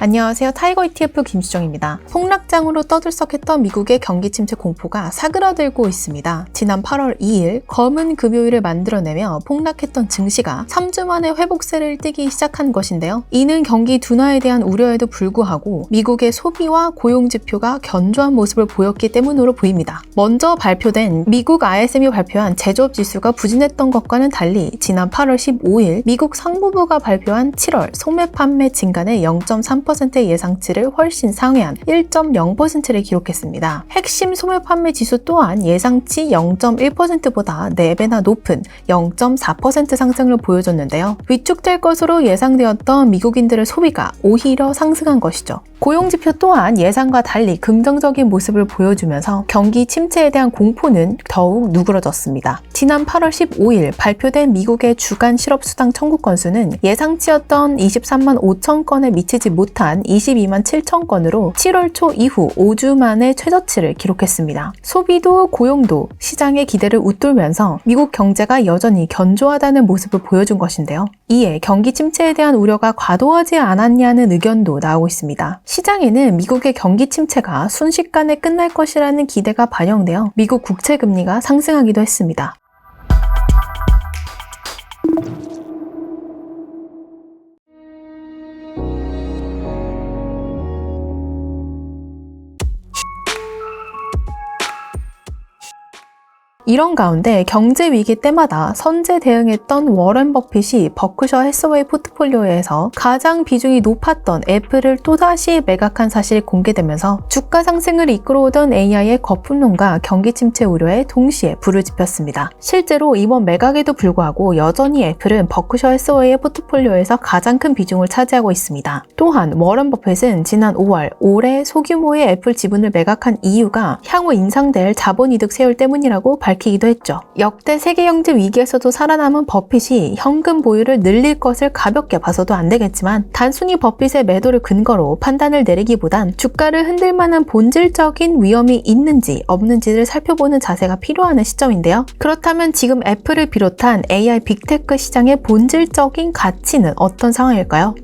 안녕하세요. 타이거 ETF 김수정입니다. 폭락장으로 떠들썩했던 미국의 경기 침체 공포가 사그라들고 있습니다. 지난 8월 2일 검은 금요일을 만들어내며 폭락했던 증시가 3주 만에 회복세를 띠기 시작한 것인데요. 이는 경기 둔화에 대한 우려에도 불구하고 미국의 소비와 고용 지표가 견조한 모습을 보였기 때문으로 보입니다. 먼저 발표된 미국 ISM이 발표한 제조업 지수가 부진했던 것과는 달리 지난 8월 15일 미국 상무부가 발표한 7월 소매 판매 진간의 0.3%의 예상치를 훨씬 상회한 1.0%를 기록했습니다. 핵심 소매 판매 지수 또한 예상치 0.1%보다 4배나 높은 0.4% 상승을 보여줬는데요. 위축될 것으로 예상되었던 미국인들의 소비가 오히려 상승한 것이죠. 고용지표 또한 예상과 달리 긍정적인 모습을 보여주면서 경기 침체에 대한 공포는 더욱 누그러졌습니다. 지난 8월 15일 발표된 미국의 주간 실업수당 청구 건수는 예상치였던 23만 5천 건에 미치지 못한 22만 7천 건으로 7월 초 이후 5주 만에 최저치를 기록했습니다. 소비도 고용도 시장의 기대를 웃돌면서 미국 경제가 여전히 견조하다는 모습을 보여준 것인데요. 이에 경기 침체에 대한 우려가 과도하지 않았냐는 의견도 나오고 있습니다. 시장에는 미국의 경기 침체가 순식간에 끝날 것이라는 기대가 반영되어 미국 국채 금리가 상승하기도 했습니다. 이런 가운데 경제 위기 때마다 선제 대응했던 워런 버핏이 버크셔 해서웨이 포트폴리오에서 가장 비중이 높았던 애플을 또다시 매각한 사실이 공개되면서 주가 상승을 이끌어오던 AI의 거품론과 경기 침체 우려에 동시에 불을 지폈습니다. 실제로 이번 매각에도 불구하고 여전히 애플은 버크셔 해서웨이의 포트폴리오에서 가장 큰 비중을 차지하고 있습니다. 또한 워런 버핏은 지난 5월 올해 소규모의 애플 지분을 매각한 이유가 향후 인상될 자본이득 세율 때문이라고 밝히기도 했죠. 역대 세계 경제 위기에서도 살아남은 버핏이 현금 보유를 늘릴 것을 가볍게 봐서도 안 되겠지만 단순히 버핏의 매도를 근거로 판단을 내리기보단 주가를 흔들 만한 본질적인 위험이 있는지 없는지를 살펴보는 자세가 필요한 시점인데요. 그렇다면 지금 애플을 비롯한 AI 빅테크 시장의 본질적인 가치는 어떤 상황일까요?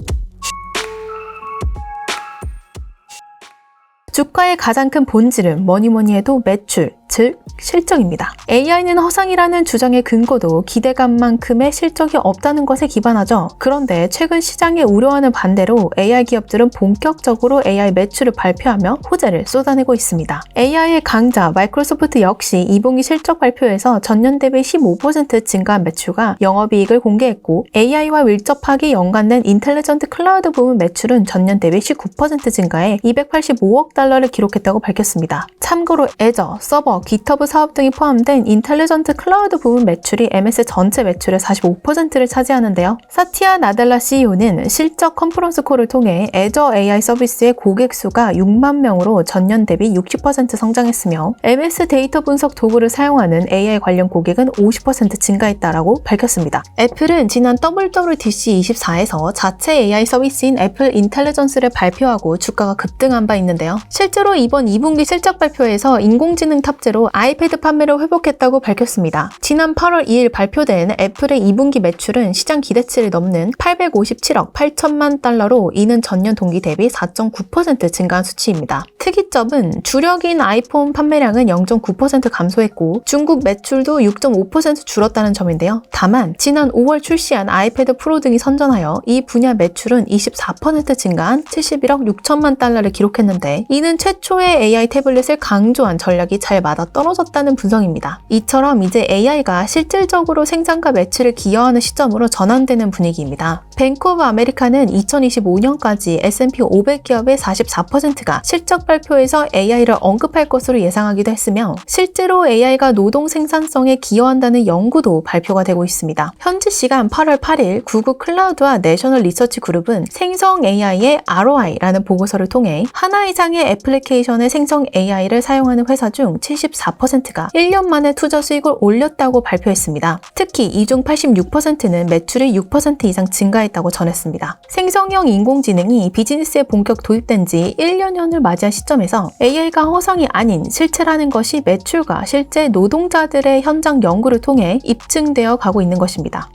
주가의 가장 큰 본질은 뭐니 해도 매출, 즉 실적입니다. AI는 허상이라는 주장의 근거도 기대감만큼의 실적이 없다는 것에 기반하죠. 그런데 최근 시장의 우려와는 반대로 AI 기업들은 본격적으로 AI 매출을 발표하며 호재를 쏟아내고 있습니다. AI의 강자 마이크로소프트 역시 2분기 실적 발표에서 전년 대비 15% 증가한 매출과 영업이익을 공개했고 AI와 밀접하게 연관된 인텔리전트 클라우드 부문 매출은 전년 대비 19% 증가해 285억 달러를 기록했다고 밝혔습니다. 참고로 애저, 서버, GitHub 사업 등이 포함된 인텔리전트 클라우드 부문 매출이 MS 전체 매출의 45%를 차지하는데요. 사티아 나델라 CEO는 실적 컨퍼런스 콜을 통해 애저 AI 서비스의 고객 수가 6만 명으로 전년 대비 60% 성장했으며 MS 데이터 분석 도구를 사용하는 AI 관련 고객은 50% 증가했다라고 밝혔습니다. 애플은 지난 WWDC24에서 자체 AI 서비스인 애플 인텔리전스를 발표하고 주가가 급등한 바 있는데요. 실제로 이번 2분기 실적 발표에서 인공지능 탑재로 아이패드 판매를 회복했다고 밝혔습니다. 지난 8월 2일 발표된 애플의 2분기 매출은 시장 기대치를 넘는 857억 8천만 달러로 이는 전년 동기 대비 4.9% 증가한 수치입니다. 특이점은 주력인 아이폰 판매량은 0.9% 감소했고 중국 매출도 6.5% 줄었다는 점인데요. 다만 지난 5월 출시한 아이패드 프로 등이 선전하여 이 분야 매출은 24% 증가한 71억 6천만 달러를 기록했는데 이는 최초의 AI 태블릿을 강조한 전략이 잘 맞아 떨어졌다는 분석입니다. 이처럼 이제 AI가 실질적으로 생산과 매출을 기여하는 시점으로 전환되는 분위기입니다. 뱅크 오브 아메리카는 2025년까지 S&P 500 기업의 44%가 실적 발표에서 AI를 언급할 것으로 예상하기도 했으며 실제로 AI가 노동 생산성에 기여한다는 연구도 발표가 되고 있습니다. 현지 시간 8월 8일 구글 클라우드와 내셔널 리서치 그룹은 생성 AI의 ROI라는 보고서를 통해 하나 이상의 애플리케이션의 생성 AI를 사용하는 회사 중 74%가 1년 만에 투자 수익을 올렸다고 발표했습니다. 특히 이 중 86%는 매출이 6% 이상 증가했다고 전했습니다. 생성형 인공지능이 비즈니스에 본격 도입된 지 1년여를 맞이한 시점에서 AI가 허상이 아닌 실체라는 것이 매출과 실제 노동자들의 현장 연구를 통해 입증되어 가고 있는 것입니다.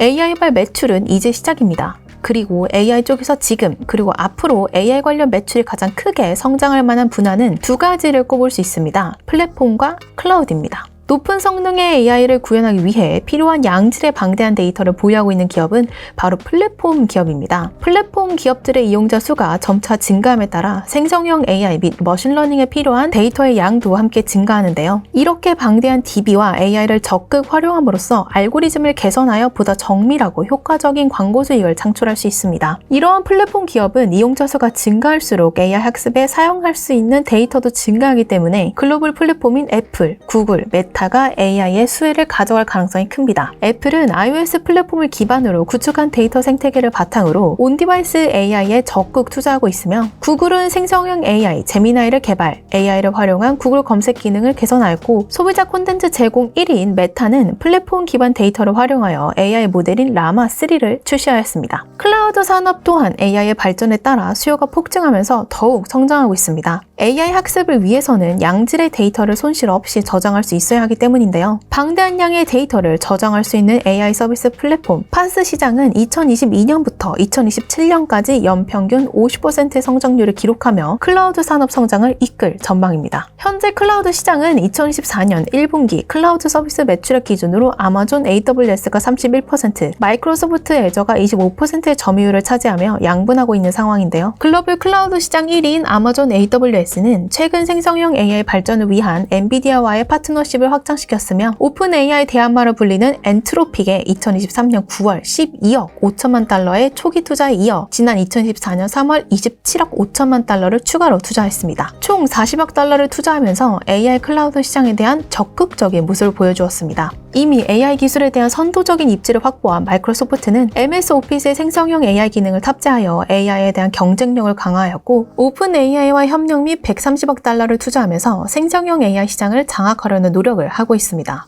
AI발 매출은 이제 시작입니다. 그리고 AI 쪽에서 지금 그리고 앞으로 AI 관련 매출이 가장 크게 성장할 만한 분야는 두 가지를 꼽을 수 있습니다. 플랫폼과 클라우드입니다. 높은 성능의 AI를 구현하기 위해 필요한 양질의 방대한 데이터를 보유하고 있는 기업은 바로 플랫폼 기업입니다. 플랫폼 기업들의 이용자 수가 점차 증가함에 따라 생성형 AI 및 머신러닝에 필요한 데이터의 양도 함께 증가하는데요. 이렇게 방대한 DB와 AI를 적극 활용함으로써 알고리즘을 개선하여 보다 정밀하고 효과적인 광고 수익을 창출할 수 있습니다. 이러한 플랫폼 기업은 이용자 수가 증가할수록 AI 학습에 사용할 수 있는 데이터도 증가하기 때문에 글로벌 플랫폼인 애플, 구글, 메타 가 AI의 수혜를 가져갈 가능성이 큽니다. 애플은 iOS 플랫폼을 기반으로 구축한 데이터 생태계를 바탕으로 온디바이스 AI에 적극 투자하고 있으며 구글은 생성형 AI, 제미나이를 개발, AI를 활용한 구글 검색 기능을 개선하였고 소비자 콘텐츠 제공 1위인 메타는 플랫폼 기반 데이터를 활용하여 AI 모델인 라마3를 출시하였습니다. 클라우드 산업 또한 AI의 발전에 따라 수요가 폭증하면서 더욱 성장하고 있습니다. AI 학습을 위해서는 양질의 데이터를 손실 없이 저장할 수 있어야 하기 때문인데요. 방대한 양의 데이터를 저장할 수 있는 AI 서비스 플랫폼 파스 시장은 2022년부터 2027년까지 연평균 50%의 성장률을 기록하며 클라우드 산업 성장을 이끌 전망입니다. 현재 클라우드 시장은 2024년 1분기 클라우드 서비스 매출액 기준으로 아마존 AWS가 31%, 마이크로소프트 애저가 25%의 점유율을 차지하며 양분하고 있는 상황인데요. 글로벌 클라우드 시장 1위인 아마존 AWS는 최근 생성형 AI 발전을 위한 엔비디아와의 파트너십을 확장시켰으며 오픈 AI 대안마로 불리는 엔트로픽에 2023년 9월 12억 5천만 달러의 초기 투자에 이어 지난 2024년 3월 27억 5천만 달러를 추가로 투자했습니다. 총 40억 달러를 투자하면서 AI 클라우드 시장에 대한 적극적인 모습을 보여주었습니다. 이미 AI 기술에 대한 선도적인 입지를 확보한 마이크로소프트는 MS 오피스의 생성형 AI 기능을 탑재하여 AI에 대한 경쟁력을 강화하였고 오픈 AI와 협력 및 130억 달러를 투자하면서 생성형 AI 시장을 장악하려는 노력을 하고 있습니다.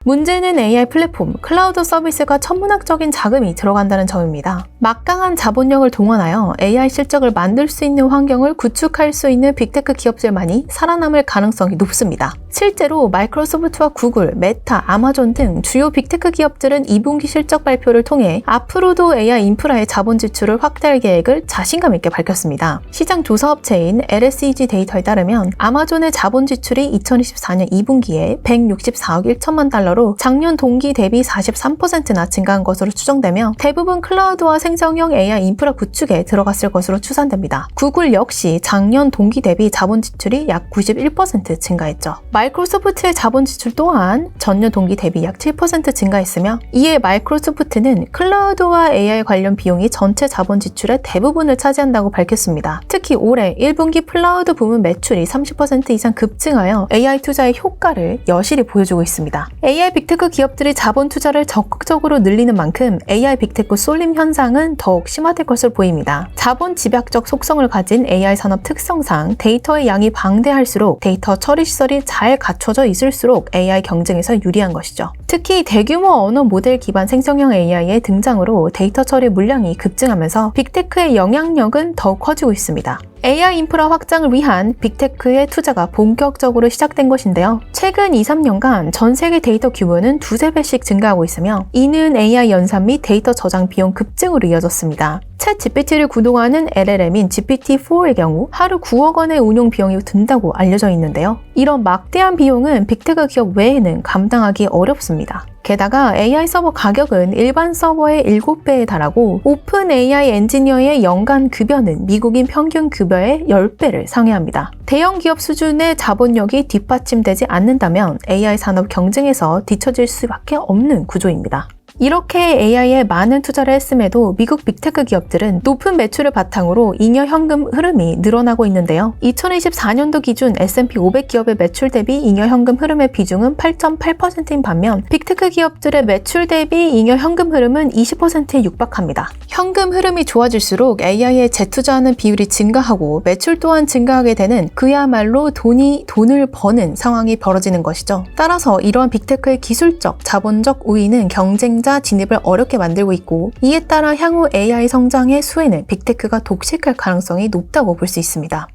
문제는 AI 플랫폼, 클라우드 서비스가 천문학적인 자금이 들어간다는 점입니다. 막강한 자본력을 동원하여 AI 실적을 만들 수 있는 환경을 구축할 수 있는 빅테크 기업들만이 살아남을 가능성이 높습니다. 실제로 마이크로소프트와 구글, 메타, 아마존 등 주요 빅테크 기업들은 2분기 실적 발표를 통해 앞으로도 AI 인프라의 자본 지출을 확대할 계획을 자신감 있게 밝혔습니다. 시장 조사 업체인 LSEG 데이터에 따르면 아마존의 자본 지출이 2024년 2분기에 164억 1천만 달러로 작년 동기 대비 43%나 증가한 것으로 추정되며 대부분 클라우드와 생성형 AI 인프라 구축에 들어갔을 것으로 추산됩니다. 구글 역시 작년 동기 대비 자본 지출이 약 91% 증가했죠. 마이크로소프트의 자본 지출 또한 전년 동기 대비 약 7% 증가했으며 이에 마이크로소프트는 클라우드와 AI 관련 비용이 전체 자본 지출의 대부분을 차지한다고 밝혔습니다. 특히 올해 1분기 클라우드 부문 매출이 30% 이상 급증하여 AI 투자의 효과를 여실히 보여주고 있습니다. AI 빅테크 기업들이 자본 투자를 적극적으로 늘리는 만큼 AI 빅테크 쏠림 현상은 더욱 심화될 것으로 보입니다. 자본 집약적 속성을 가진 AI 산업 특성상 데이터의 양이 방대할수록 데이터 처리 시설이 잘 갖춰져 있을수록 AI 경쟁에서 유리한 것이죠. 특히 대규모 언어 모델 기반 생성형 AI의 등장으로 데이터 처리 물량이 급증하면서 빅테크의 영향력은 더욱 커지고 있습니다. AI 인프라 확장을 위한 빅테크의 투자가 본격적으로 시작된 것인데요. 최근 2-3년간 전 세계 데이터 규모는 2-3배씩 증가하고 있으며 이는 AI 연산 및 데이터 저장 비용 급증으로 이어졌습니다. 챗 GPT를 구동하는 LLM인 GPT-4의 경우 하루 9억 원의 운용 비용이 든다고 알려져 있는데요. 이런 막대한 비용은 빅테크 기업 외에는 감당하기 어렵습니다. 게다가 AI 서버 가격은 일반 서버의 7배에 달하고 오픈 AI 엔지니어의 연간 급여는 미국인 평균 급여의 10배를 상회합니다. 대형 기업 수준의 자본력이 뒷받침되지 않는다면 AI 산업 경쟁에서 뒤처질 수밖에 없는 구조입니다. 이렇게 AI에 많은 투자를 했음에도 미국 빅테크 기업들은 높은 매출을 바탕으로 잉여 현금 흐름이 늘어나고 있는데요. 2024년도 기준 S&P 500 기업의 매출 대비 잉여 현금 흐름의 비중은 8.8%인 반면 빅테크 기업들의 매출 대비 잉여 현금 흐름은 20%에 육박합니다. 현금 흐름이 좋아질수록 AI에 재투자하는 비율이 증가하고 매출 또한 증가하게 되는 그야말로 돈을 버는 상황이 벌어지는 것이죠. 따라서 이러한 빅테크의 기술적, 자본적 우위는 경쟁자 진입을 어렵게 만들고 있고 이에 따라 향후 AI 성장의 수혜는 빅테크가 독식할 가능성이 높다고 볼 수 있습니다.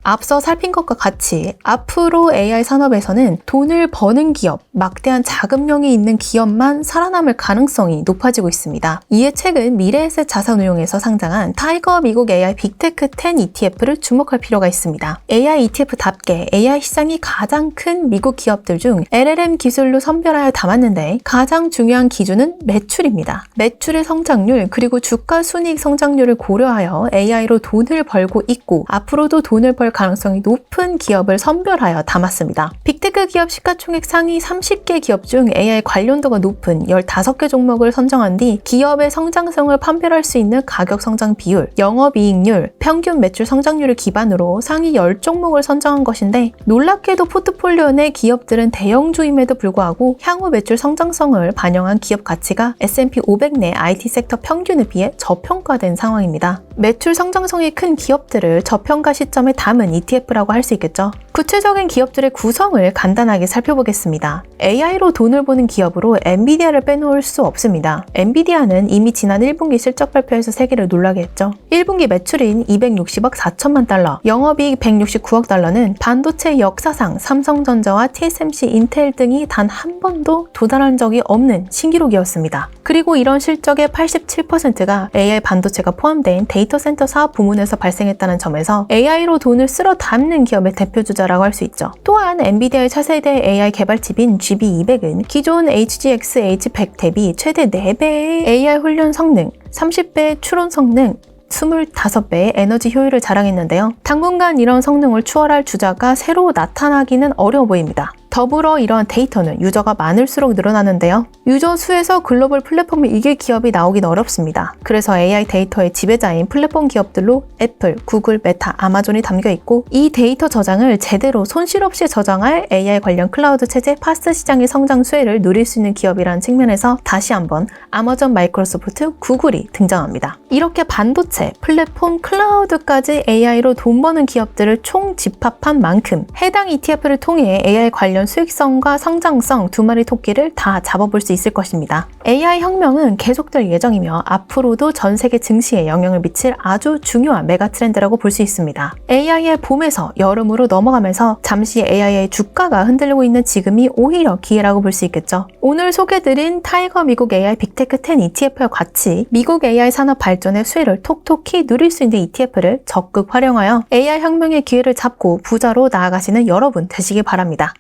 앞서 살핀 것과 같이 앞으로 AI 산업에서는 돈을 버는 기업, 막대한 자금력이 있는 기업만 살아남을 가능성이 높아지고 있습니다. 이에 최근 미래에셋 자산운용에서 상장한 타이거 미국 AI 빅테크 10 ETF를 주목할 필요가 있습니다. AI ETF답게 AI 시장이 가장 큰 미국 기업들 중 LLM 기술로 선별하여 담았는데 가장 중요한 기준은 매출입니다. 매출의 성장률 그리고 주가 순이익 성장률을 고려하여 AI로 돈을 벌고 있고 앞으로도 돈을 벌 가능성이 높은 기업을 선별하여 담았습니다. 빅테크 기업 시가총액 상위 30개 기업 중 AI 관련도가 높은 15개 종목을 선정한 뒤 기업의 성장성을 판별할 수 있는 가격 성장 비율, 영업이익률, 평균 매출 성장률을 기반으로 상위 10종목을 선정한 것인데 놀랍게도 포트폴리오 내 기업들은 대형주임에도 불구하고 향후 매출 성장성을 반영한 기업 가치가 S&P 500 내 IT 섹터 평균에 비해 저평가된 상황입니다. 매출 성장성이 큰 기업들을 저평가 시점에 담은 ETF라고 할 수 있겠죠. 구체적인 기업들의 구성을 간단하게 살펴보겠습니다. AI로 돈을 버는 기업으로 엔비디아를 빼놓을 수 없습니다. 엔비디아는 이미 지난 1분기 실적 발표에서 세계를 놀라게 했죠. 1분기 매출인 260억 4천만 달러, 영업이익 169억 달러는 반도체 역사상 삼성전자와 TSMC, 인텔 등이 단 한 번도 도달한 적이 없는 신기록이었습니다. 그리고 이런 실적의 87%가 AI 반도체가 포함된 데이터 센터 사업 부문에서 발생했다는 점에서 AI로 돈을 쓸어 담는 기업의 대표주자라고 할 수 있죠. 또한 엔비디아의 차세대 AI 개발칩인 GB200은 기존 HGX H100 대비 최대 4배의 AI 훈련 성능, 30배의 추론 성능, 25배의 에너지 효율을 자랑했는데요. 당분간 이런 성능을 추월할 주자가 새로 나타나기는 어려워 보입니다. 더불어 이러한 데이터는 유저가 많을수록 늘어나는데요. 유저 수에서 글로벌 플랫폼을 이길 기업이 나오긴 어렵습니다. 그래서 AI 데이터의 지배자인 플랫폼 기업들로 애플, 구글, 메타, 아마존이 담겨 있고 이 데이터 저장을 제대로 손실 없이 저장할 AI 관련 클라우드 체제 파스 시장의 성장 수혜를 누릴 수 있는 기업이라는 측면에서 다시 한번 아마존, 마이크로소프트, 구글이 등장합니다. 이렇게 반도체, 플랫폼, 클라우드까지 AI로 돈 버는 기업들을 총 집합한 만큼 해당 ETF를 통해 AI 관련 수익성과 성장성 두 마리 토끼를 다 잡아볼 수 있을 것입니다. AI 혁명은 계속될 예정이며 앞으로도 전 세계 증시에 영향을 미칠 아주 중요한 메가 트렌드라고 볼 수 있습니다. AI의 봄에서 여름으로 넘어가면서 잠시 AI의 주가가 흔들리고 있는 지금이 오히려 기회라고 볼 수 있겠죠. 오늘 소개드린 타이거 미국 AI 빅테크 10 ETF와 같이 미국 AI 산업 발전의 수혜를 톡톡히 누릴 수 있는 ETF를 적극 활용하여 AI 혁명의 기회를 잡고 부자로 나아가시는 여러분 되시기 바랍니다.